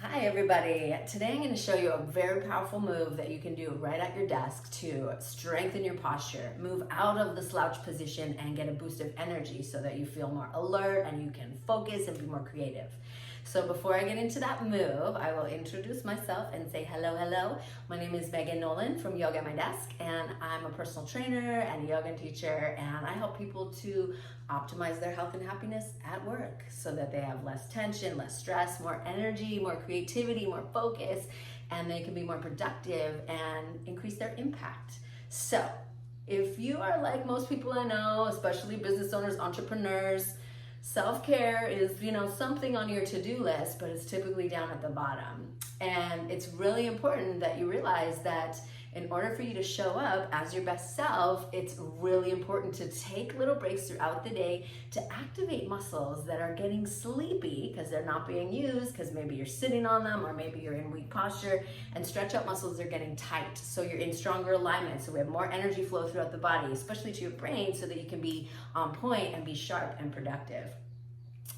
Hi everybody. Today I'm going to show you a very powerful move that you can do right at your desk to strengthen your posture, move out of the slouch position and get a boost of energy so that you feel more alert and you can focus and be more creative. So before I get into that move, I will introduce myself and say hello. My name is Megan Nolan from Yoga at My Desk, and I'm a personal trainer and a yoga teacher, and I help people to optimize their health and happiness at work so that they have less tension, less stress, more energy, more creativity, more focus, and they can be more productive and increase their impact. So if you are like most people I know, especially business owners, entrepreneurs, self-care is, something on your to-do list, but it's typically down at the bottom. And it's really important that you realize that in order for you to show up as your best self, it's really important to take little breaks throughout the day to activate muscles that are getting sleepy because they're not being used, because maybe you're sitting on them or maybe you're in weak posture, and stretch out muscles that are getting tight so you're in stronger alignment, so we have more energy flow throughout the body, especially to your brain, so that you can be on point and be sharp and productive.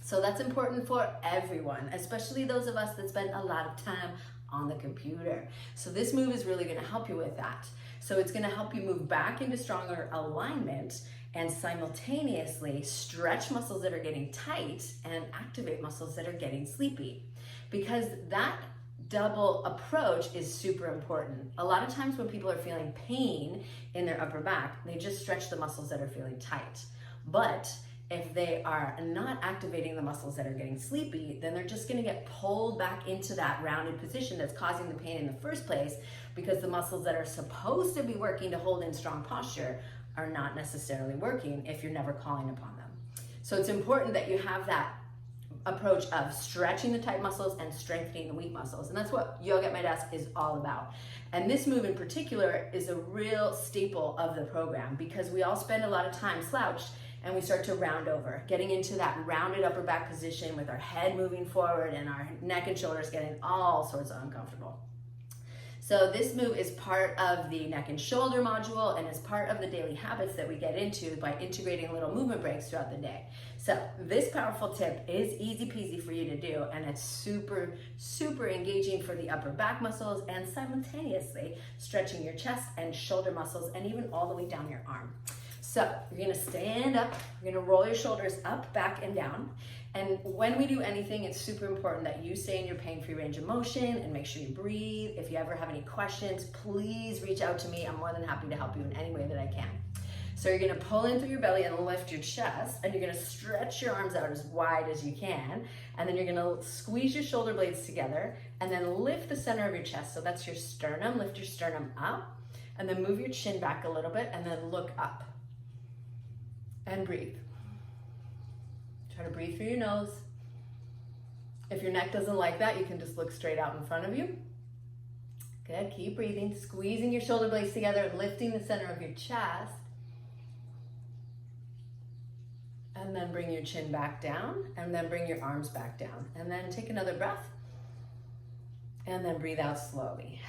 So that's important for everyone, especially those of us that spend a lot of time on the computer. So this move is really going to help you with that. So it's going to help you move back into stronger alignment and simultaneously stretch muscles that are getting tight and activate muscles that are getting sleepy. Because that double approach is super important. A lot of times when people are feeling pain in their upper back, they just stretch the muscles that are feeling tight. But if they are not activating the muscles that are getting sleepy, then they're just going to get pulled back into that rounded position that's causing the pain in the first place, because the muscles that are supposed to be working to hold in strong posture are not necessarily working if you're never calling upon them. So it's important that you have that approach of stretching the tight muscles and strengthening the weak muscles. And that's what Yoga at My Desk is all about. And this move in particular is a real staple of the program, because we all spend a lot of time slouched and we start to round over, getting into that rounded upper back position with our head moving forward and our neck and shoulders getting all sorts of uncomfortable. So this move is part of the neck and shoulder module and is part of the daily habits that we get into by integrating little movement breaks throughout the day. So this powerful tip is easy peasy for you to do, and it's super engaging for the upper back muscles and simultaneously stretching your chest and shoulder muscles and even all the way down your arm. So you're gonna stand up, you're gonna roll your shoulders up, back, and down. And when we do anything, it's super important that you stay in your pain-free range of motion and make sure you breathe. If you ever have any questions, please reach out to me. I'm more than happy to help you in any way that I can. So you're gonna pull in through your belly and lift your chest, and you're gonna stretch your arms out as wide as you can. And then you're gonna squeeze your shoulder blades together and then lift the center of your chest. So that's your sternum, lift your sternum up, and then move your chin back a little bit and then look up. And breathe. Try to breathe through your nose. If your neck doesn't like that, you can just look straight out in front of you. Good, keep breathing, squeezing your shoulder blades together, lifting the center of your chest. And then bring your chin back down, and then bring your arms back down. And then take another breath, and then breathe out slowly.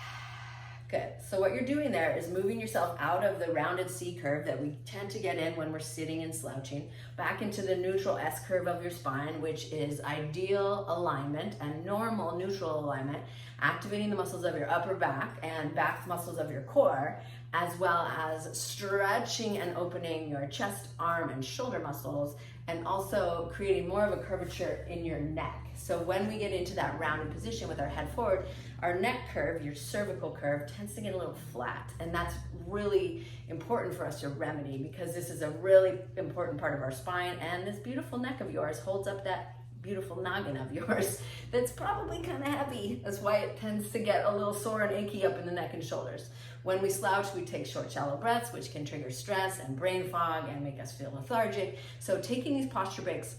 Good. So what you're doing there is moving yourself out of the rounded C curve that we tend to get in when we're sitting and slouching, back into the neutral S curve of your spine, which is ideal alignment and normal neutral alignment, activating the muscles of your upper back and back muscles of your core, as well as stretching and opening your chest, arm, and shoulder muscles, and also creating more of a curvature in your neck. So when we get into that rounded position with our head forward, our neck curve, your cervical curve, tends to get a little flat. And that's really important for us to remedy, because this is a really important part of our spine, and this beautiful neck of yours holds up that beautiful noggin of yours that's probably kind of heavy. That's why it tends to get a little sore and achy up in the neck and shoulders. When we slouch, we take short, shallow breaths, which can trigger stress and brain fog and make us feel lethargic. So taking these posture breaks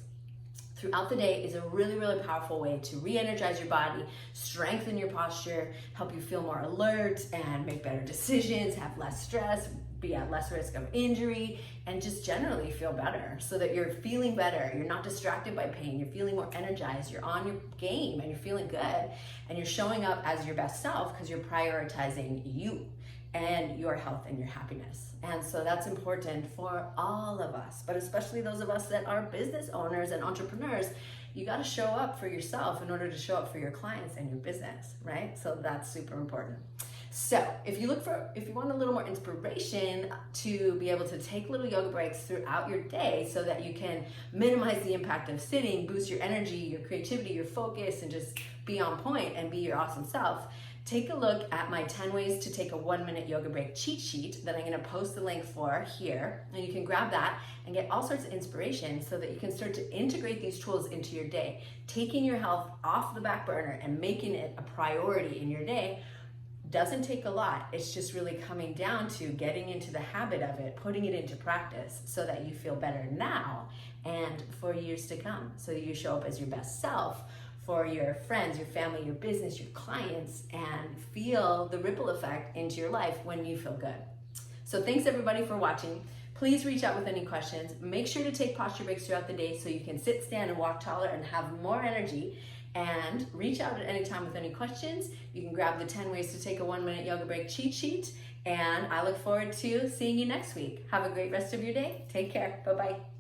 throughout the day is a really powerful way to re-energize your body, strengthen your posture, help you feel more alert and make better decisions, have less stress, be at less risk of injury, and just generally feel better, so that you're feeling better, you're not distracted by pain, you're feeling more energized, you're on your game, and you're feeling good, and you're showing up as your best self because you're prioritizing you and your health and your happiness. And so that's important for all of us, but especially those of us that are business owners and entrepreneurs. you got to show up for yourself in order to show up for your clients and your business, right? So that's super important. So if you want a little more inspiration to be able to take little yoga breaks throughout your day so that you can minimize the impact of sitting, boost your energy, your creativity, your focus, and just be on point and be your awesome self, take a look at my 10 ways to take a 1-minute yoga break cheat sheet that I'm gonna post the link for here. And you can grab that and get all sorts of inspiration so that you can start to integrate these tools into your day. Taking your health off the back burner and making it a priority in your day doesn't take a lot. It's just really coming down to getting into the habit of it, putting it into practice so that you feel better now and for years to come. So you show up as your best self for your friends, your family, your business, your clients, and feel the ripple effect into your life when you feel good. So thanks everybody for watching. Please reach out with any questions. Make sure to take posture breaks throughout the day so you can sit, stand, and walk taller and have more energy. And reach out at any time with any questions. You can grab the 10 ways to take a 1-minute yoga break cheat sheet. And I look forward to seeing you next week. Have a great rest of your day. Take care. Bye-bye.